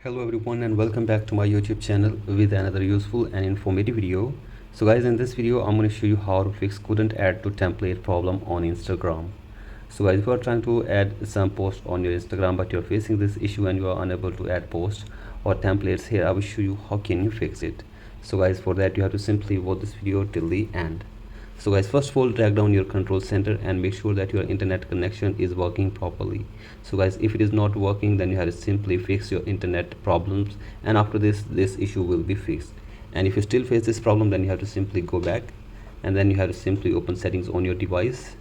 Hello everyone and welcome back to my YouTube channel with another useful and informative video. So guys, in this video I'm going to show you how to fix couldn't add to template problem on Instagram. So guys, if you are trying to add some post on your Instagram but you're facing this issue and you are unable to add posts or templates, here I will show you how can you fix it. So guys, for that you have to simply watch this video till the end. So guys, first of all, drag down your control center and make sure that your internet connection is working properly. So guys, if it is not working, then you have to simply fix your internet problems, and after this issue will be fixed. And if you still face this problem, then you have to simply go back, and then you have to simply open settings on your device,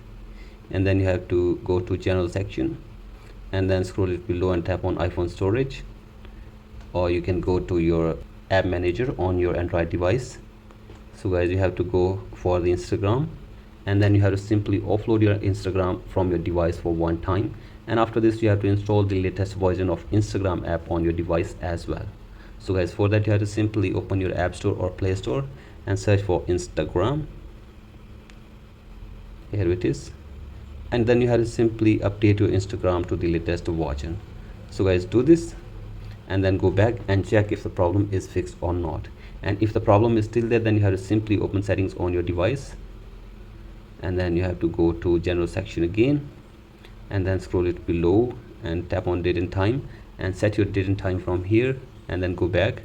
and then you have to go to general section, and then scroll it below and tap on iPhone storage, or you can go to your app manager on your Android device. So guys, you have to go for the Instagram, and then you have to simply offload your Instagram from your device for one time, and after this you have to install the latest version of Instagram app on your device as well. So guys, for that you have to simply open your App Store or Play Store and search for Instagram. Here it is, and then you have to simply update your Instagram to the latest version. So guys, do this and then go back and check if the problem is fixed or not. And if the problem is still there, then you have to simply open settings on your device, and then you have to go to general section again, and then scroll it below and tap on date and time and set your date and time from here, and then go back,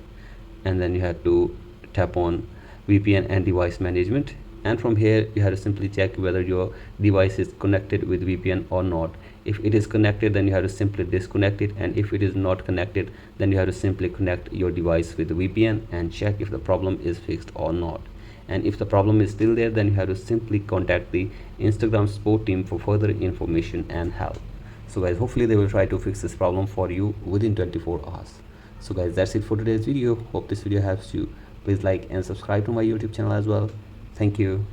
and then you have to tap on VPN and device management, and from here you have to simply check whether your device is connected with VPN or not. If it is connected, then you have to simply disconnect it, and if it is not connected, then you have to simply connect your device with the VPN and check if the problem is fixed or not. And if the problem is still there, then you have to simply contact the Instagram support team for further information and help. So guys, hopefully they will try to fix this problem for you within 24 hours. So guys, that's it for today's video. Hope this video helps you. Please like and subscribe to my YouTube channel as well. Thank you.